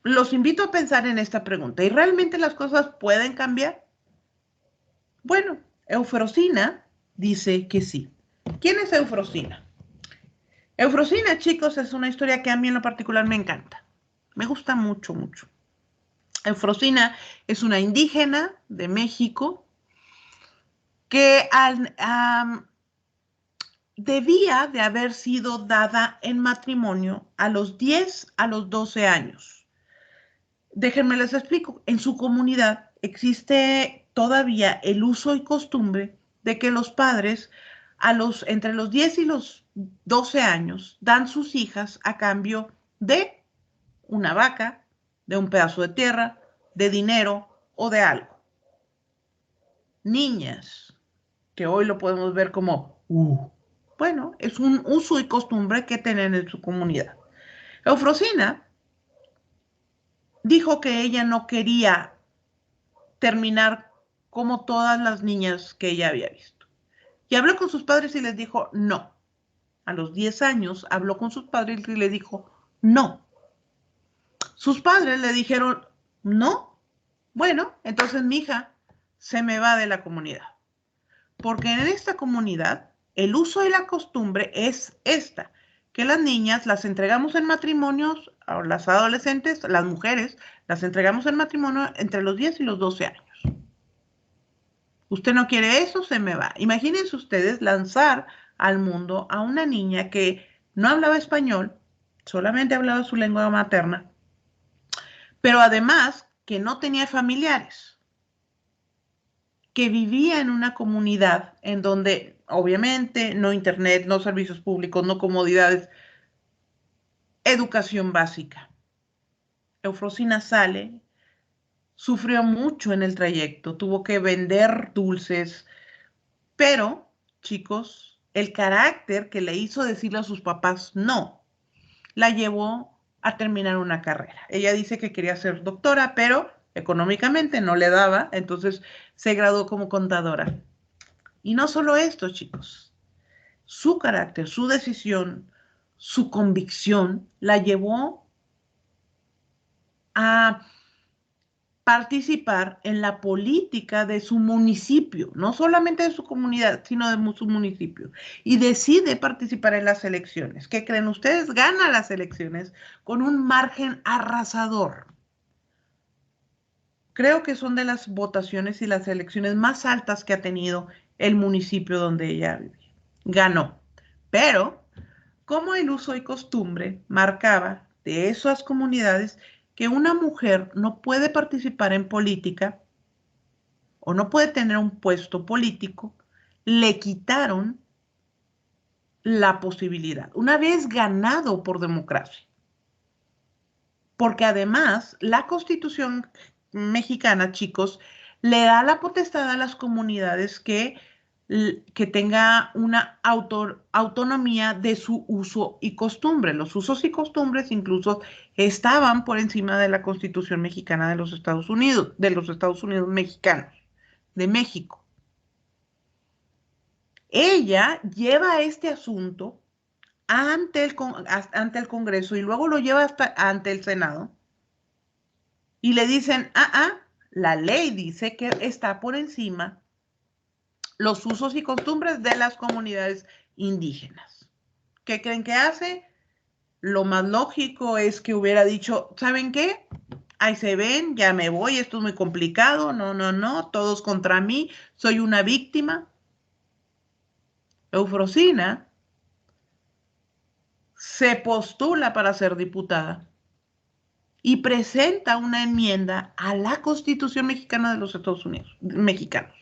los invito a pensar en esta pregunta. ¿Y realmente las cosas pueden cambiar? Bueno, Eufrosina dice que sí. ¿Quién es Eufrosina? Eufrosina, chicos, es una historia que a mí en lo particular me encanta. Me gusta mucho, mucho. Eufrosina es una indígena de México que debía de haber sido dada en matrimonio a los 10, a los 12 años. Déjenme les explico. En su comunidad existe todavía el uso y costumbre de que los padres entre los 10 y los 12 años, dan sus hijas a cambio de una vaca, de un pedazo de tierra, de dinero o de algo. Niñas, que hoy lo podemos ver como, bueno, es un uso y costumbre que tienen en su comunidad. Eufrosina dijo que ella no quería terminar como todas las niñas que ella había visto. Y habló con sus padres y les dijo no. A los 10 años habló con sus padres y le dijo no. Sus padres le dijeron no. Bueno, entonces mi hija se me va de la comunidad. Porque en esta comunidad el uso y la costumbre es esta, que las niñas las entregamos en matrimonios, a las adolescentes, las mujeres, las entregamos en matrimonio entre los 10 y los 12 años. Usted no quiere eso, se me va. Imagínense ustedes lanzar al mundo a una niña que no hablaba español, solamente hablaba su lengua materna, pero además que no tenía familiares, que vivía en una comunidad en donde obviamente no internet, no servicios públicos, no comodidades, educación básica. Eufrosina sale, sufrió mucho en el trayecto, tuvo que vender dulces, pero, chicos, el carácter que le hizo decirle a sus papás no, la llevó a terminar una carrera. Ella dice que quería ser doctora, pero económicamente no le daba, entonces se graduó como contadora. Y no solo esto, chicos, su carácter, su decisión, su convicción la llevó a participar en la política de su municipio, no solamente de su comunidad, sino de su municipio. Y decide participar en las elecciones. ¿Qué creen ustedes? Gana las elecciones con un margen arrasador. Creo que son de las votaciones y las elecciones más altas que ha tenido el municipio donde ella vivía. Ganó. Pero, como el uso y costumbre marcaba de esas comunidades que una mujer no puede participar en política o no puede tener un puesto político, le quitaron la posibilidad, una vez ganado por democracia. Porque además la Constitución mexicana, chicos, le da la potestad a las comunidades que tenga una autonomía de su uso y costumbre. Los usos y costumbres incluso estaban por encima de la Constitución mexicana de los Estados Unidos mexicanos, de México. Ella lleva este asunto ante el Congreso y luego lo lleva ante el Senado y le dicen, la ley dice que está por encima los usos y costumbres de las comunidades indígenas. ¿Qué creen que hace? Lo más lógico es que hubiera dicho, ¿saben qué? Ahí se ven, ya me voy, esto es muy complicado, no, todos contra mí, soy una víctima. Eufrosina se postula para ser diputada y presenta una enmienda a la Constitución mexicana de los Estados Unidos, mexicanos.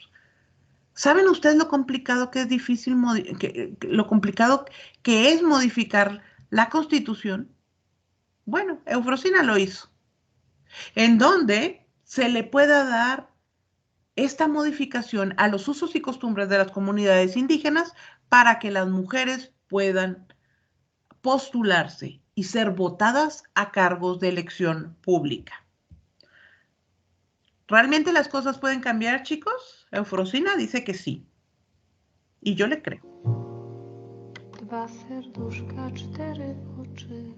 ¿Saben ustedes lo complicado que es difícil, lo complicado que es modificar la Constitución? Bueno, Eufrosina lo hizo. En donde se le pueda dar esta modificación a los usos y costumbres de las comunidades indígenas para que las mujeres puedan postularse y ser votadas a cargos de elección pública. ¿Realmente las cosas pueden cambiar, chicos? Eufrosina dice que sí. Y yo le creo. Dwa serduszka, 4 oczy.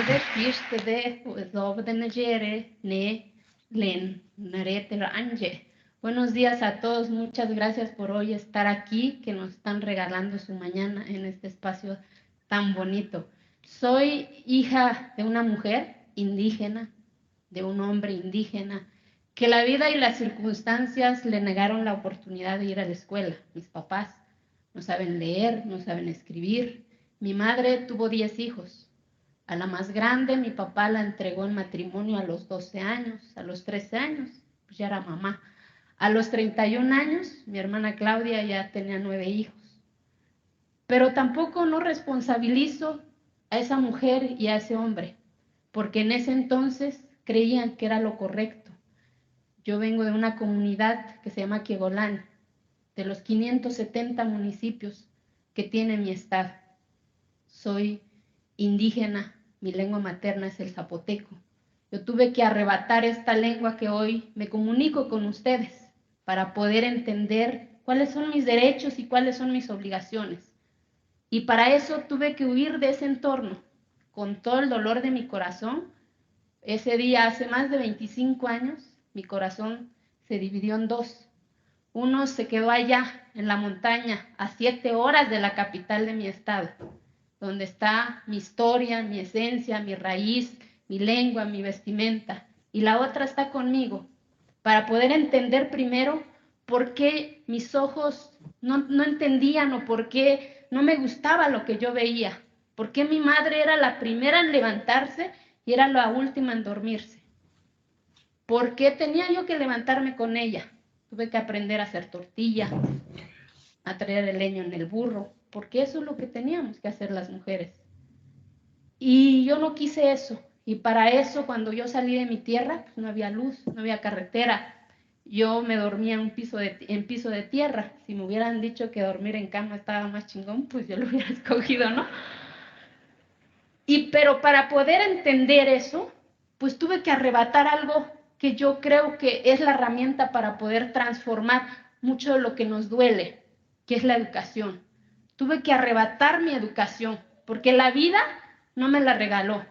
de piste de de Nayere, ne len narete ranje. Buenos días a todos, muchas gracias por hoy estar aquí, que nos están regalando su mañana en este espacio tan bonito. Soy hija de una mujer indígena, de un hombre indígena, que la vida y las circunstancias le negaron la oportunidad de ir a la escuela. Mis papás no saben leer, no saben escribir. Mi madre tuvo 10 hijos. A la más grande mi papá la entregó en matrimonio a los 12 años, a los 13 años, pues ya era mamá. A los 31 años, mi hermana Claudia ya tenía 9 hijos. Pero tampoco no responsabilizo a esa mujer y a ese hombre, porque en ese entonces creían que era lo correcto. Yo vengo de una comunidad que se llama Quiegolán, de los 570 municipios que tiene mi estado. Soy indígena, mi lengua materna es el zapoteco. Yo tuve que arrebatar esta lengua que hoy me comunico con ustedes para poder entender cuáles son mis derechos y cuáles son mis obligaciones. Y para eso tuve que huir de ese entorno, con todo el dolor de mi corazón. Ese día, hace más de 25 años, mi corazón se dividió en dos. Uno se quedó allá, en la montaña, a 7 horas de la capital de mi estado, donde está mi historia, mi esencia, mi raíz, mi lengua, mi vestimenta. Y la otra está conmigo, para poder entender primero por qué mis ojos no entendían o por qué no me gustaba lo que yo veía, por qué mi madre era la primera en levantarse y era la última en dormirse. ¿Por qué tenía yo que levantarme con ella? Tuve que aprender a hacer tortilla, a traer el leño en el burro, porque eso es lo que teníamos que hacer las mujeres. Y yo no quise eso. Y para eso, cuando yo salí de mi tierra, pues no había luz, no había carretera. Yo me dormía en piso de tierra. Si me hubieran dicho que dormir en cama estaba más chingón, pues yo lo hubiera escogido, ¿no? Pero para poder entender eso, pues tuve que arrebatar algo que yo creo que es la herramienta para poder transformar mucho de lo que nos duele, que es la educación. Tuve que arrebatar mi educación, porque la vida no me la regaló.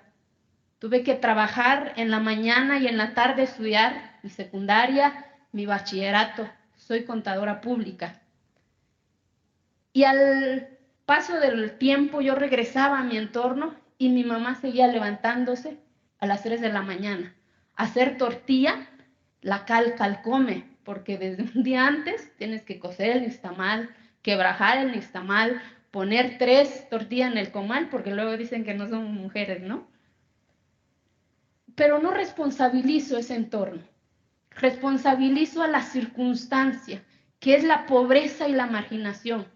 Tuve que trabajar en la mañana y en la tarde, estudiar mi secundaria, mi bachillerato. Soy contadora pública. Y al paso del tiempo yo regresaba a mi entorno y mi mamá seguía levantándose a las 3 de la mañana. Hacer tortilla, la cal come, porque desde un día antes tienes que cocer el nixtamal, quebrajar el nixtamal, poner 3 tortillas en el comal, porque luego dicen que no somos mujeres, ¿no? Pero no responsabilizo ese entorno, responsabilizo a la circunstancia, que es la pobreza y la marginación.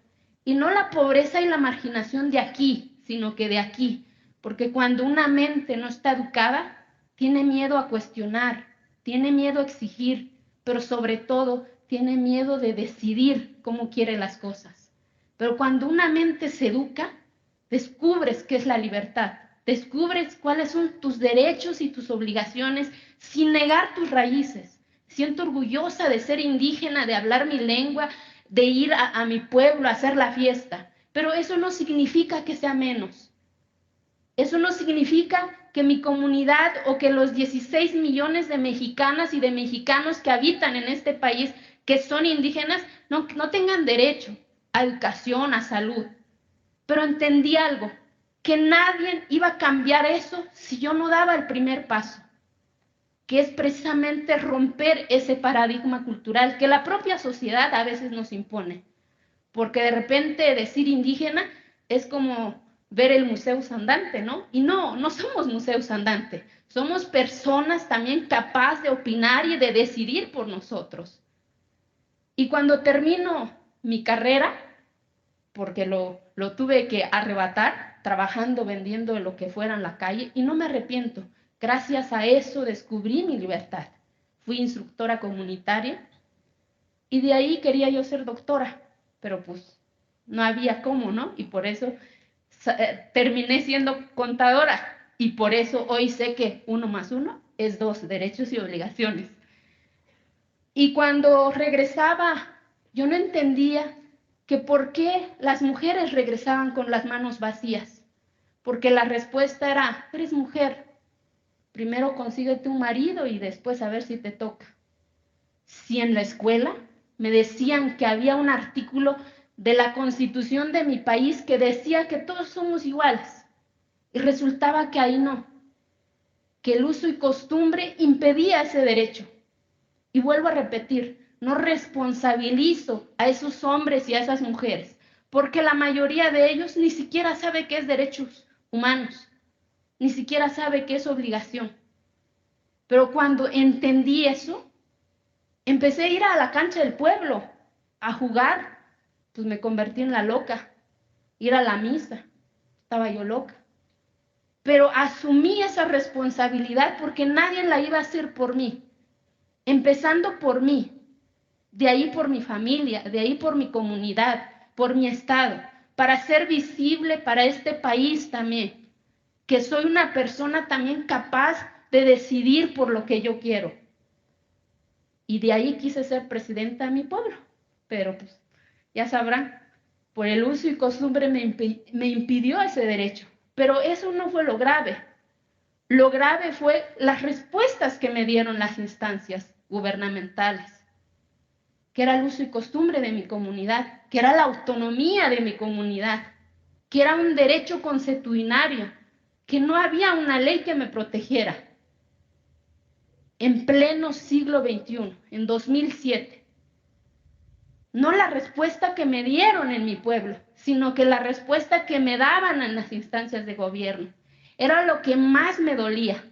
Y no la pobreza y la marginación de aquí, sino que de aquí, porque cuando una mente no está educada, tiene miedo a cuestionar, tiene miedo a exigir, pero sobre todo tiene miedo de decidir cómo quiere las cosas. Pero cuando una mente se educa, descubres qué es la libertad, descubres cuáles son tus derechos y tus obligaciones sin negar tus raíces. Siento orgullosa de ser indígena, de hablar mi lengua, de ir a mi pueblo a hacer la fiesta, pero eso no significa que sea menos. Eso no significa que mi comunidad o que los 16 millones de mexicanas y de mexicanos que habitan en este país, que son indígenas, no tengan derecho a educación, a salud. Pero entendí algo, que nadie iba a cambiar eso si yo no daba el primer paso, que es precisamente romper ese paradigma cultural que la propia sociedad a veces nos impone. Porque de repente decir indígena es como ver el museo andante, ¿no? Y no somos museos andantes, somos personas también capaces de opinar y de decidir por nosotros. Y cuando termino mi carrera, porque lo tuve que arrebatar, trabajando, vendiendo lo que fuera en la calle, y no me arrepiento. Gracias a eso descubrí mi libertad. Fui instructora comunitaria y de ahí quería yo ser doctora, pero pues no había cómo, ¿no? Y por eso terminé siendo contadora y por eso hoy sé que 1 más 1 es 2, derechos y obligaciones. Y cuando regresaba, yo no entendía que por qué las mujeres regresaban con las manos vacías, porque la respuesta era, eres mujer, primero consíguete un marido y después a ver si te toca. Si en la escuela me decían que había un artículo de la Constitución de mi país que decía que todos somos iguales, y resultaba que ahí no, que el uso y costumbre impedía ese derecho. Y vuelvo a repetir, no responsabilizo a esos hombres y a esas mujeres, porque la mayoría de ellos ni siquiera sabe qué es derechos humanos, ni siquiera sabe qué es obligación. Pero cuando entendí eso, empecé a ir a la cancha del pueblo a jugar, pues me convertí en la loca, ir a la misa, estaba yo loca. Pero asumí esa responsabilidad porque nadie la iba a hacer por mí, empezando por mí, de ahí por mi familia, de ahí por mi comunidad, por mi estado, para ser visible para este país también, que soy una persona también capaz de decidir por lo que yo quiero. Y de ahí quise ser presidenta de mi pueblo, pero pues ya sabrán, por el uso y costumbre me impidió ese derecho. Pero eso no fue lo grave. Lo grave fue las respuestas que me dieron las instancias gubernamentales, que era el uso y costumbre de mi comunidad, que era la autonomía de mi comunidad, que era un derecho consuetudinario, que no había una ley que me protegiera. En pleno siglo XXI, en 2007. No la respuesta que me dieron en mi pueblo, sino que la respuesta que me daban en las instancias de gobierno. Era lo que más me dolía.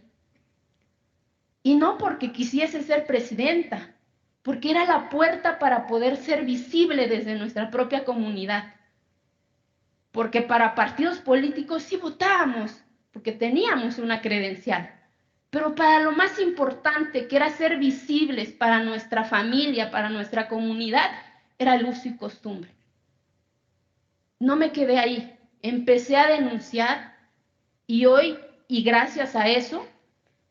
Y no porque quisiese ser presidenta, porque era la puerta para poder ser visible desde nuestra propia comunidad. Porque para partidos políticos sí votábamos, porque teníamos una credencial. Pero para lo más importante, que era ser visibles para nuestra familia, para nuestra comunidad, era el uso y costumbre. No me quedé ahí, empecé a denunciar y hoy, y gracias a eso,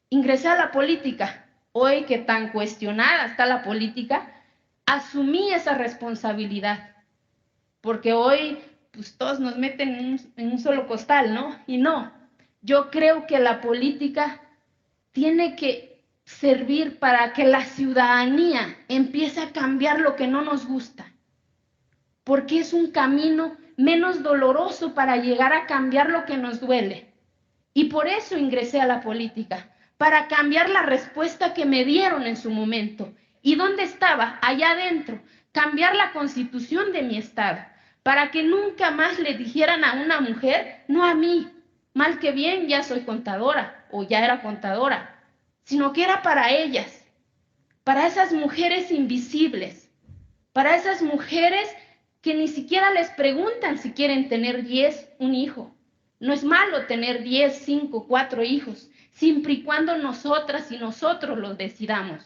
ingresé a la política. Hoy que tan cuestionada está la política, asumí esa responsabilidad, porque hoy pues, todos nos meten en un solo costal, ¿no? Y no, yo creo que la política tiene que servir para que la ciudadanía empiece a cambiar lo que no nos gusta, porque es un camino menos doloroso para llegar a cambiar lo que nos duele. Y por eso ingresé a la política, para cambiar la respuesta que me dieron en su momento. ¿Y dónde estaba? Allá adentro, cambiar la constitución de mi estado, para que nunca más le dijeran a una mujer, no a mí, mal que bien ya soy contadora, o ya era contadora, sino que era para ellas, para esas mujeres invisibles, para esas mujeres que ni siquiera les preguntan si quieren tener 10, un hijo. No es malo tener 10, 5, 4 hijos, siempre y cuando nosotras y nosotros los decidamos.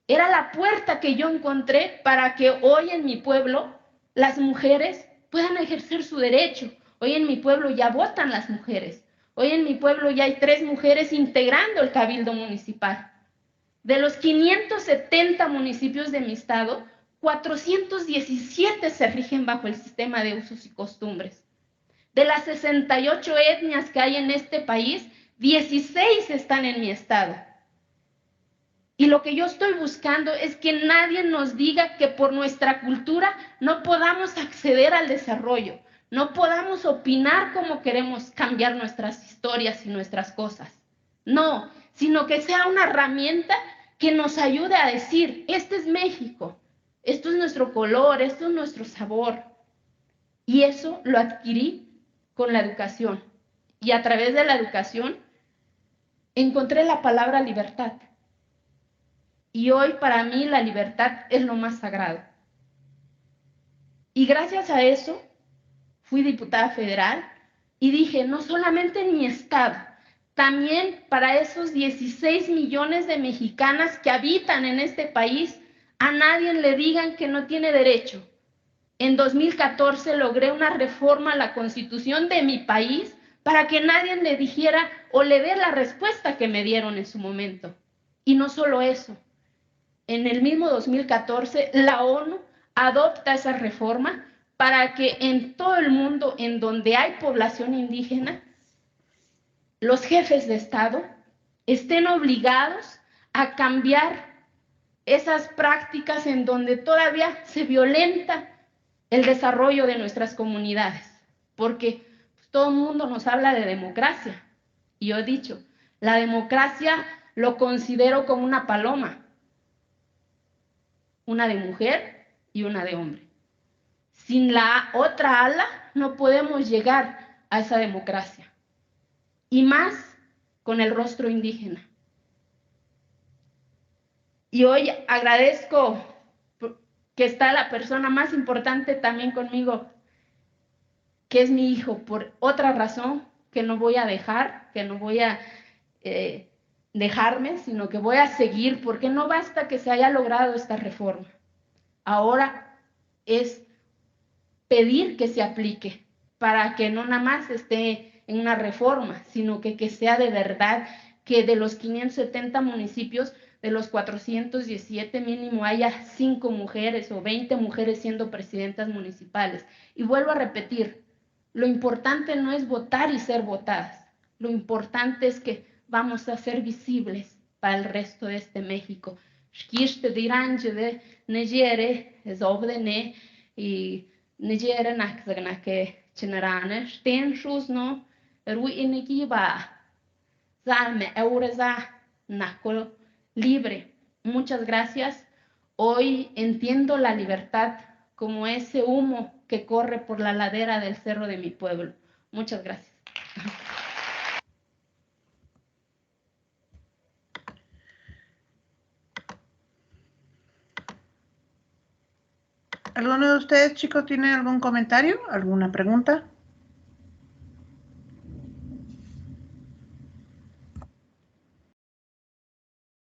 Era la puerta que yo encontré para que hoy en mi pueblo las mujeres puedan ejercer su derecho. Hoy en mi pueblo ya votan las mujeres. Hoy en mi pueblo ya hay 3 mujeres integrando el cabildo municipal. De los 570 municipios de mi estado, 417 se rigen bajo el sistema de usos y costumbres. De las 68 etnias que hay en este país, 16 están en mi estado. Y lo que yo estoy buscando es que nadie nos diga que por nuestra cultura no podamos acceder al desarrollo, no podamos opinar como queremos cambiar nuestras historias y nuestras cosas. No, sino que sea una herramienta que nos ayude a decir, este es México, esto es nuestro color, esto es nuestro sabor. Y eso lo adquirí con la educación. Y a través de la educación encontré la palabra libertad. Y hoy para mí la libertad es lo más sagrado. Y gracias a eso fui diputada federal y dije, no solamente en mi estado, también para esos 16 millones de mexicanas que habitan en este país, a nadie le digan que no tiene derecho. En 2014 logré una reforma a la Constitución de mi país para que nadie le dijera o le dé la respuesta que me dieron en su momento. Y no solo eso, en el mismo 2014 la ONU adopta esa reforma para que en todo el mundo en donde hay población indígena, los jefes de Estado estén obligados a cambiar esas prácticas en donde todavía se violenta el desarrollo de nuestras comunidades, porque pues, todo el mundo nos habla de democracia, y yo he dicho, la democracia lo considero como una paloma, una de mujer y una de hombre. Sin la otra ala no podemos llegar a esa democracia. Y más con el rostro indígena. Y hoy agradezco que está la persona más importante también conmigo, que es mi hijo, por otra razón que no voy a dejar, que no voy a dejarme, sino que voy a seguir, porque no basta que se haya logrado esta reforma. Ahora es pedir que se aplique, para que no nada más esté en una reforma, sino que sea de verdad, que de los 570 municipios, de los 417 mínimo haya 5 mujeres o 20 mujeres siendo presidentas municipales. Y vuelvo a repetir, lo importante no es votar y ser votadas, lo importante es que vamos a ser visibles para el resto de este México. Y Nigeria na que chinarane stén shus no rui inequiba salme eureza naco libre. Muchas gracias. Hoy entiendo la libertad como ese humo que corre por la ladera del cerro de mi pueblo. Muchas gracias. ¿Alguno de ustedes, chicos, tiene algún comentario? ¿Alguna pregunta?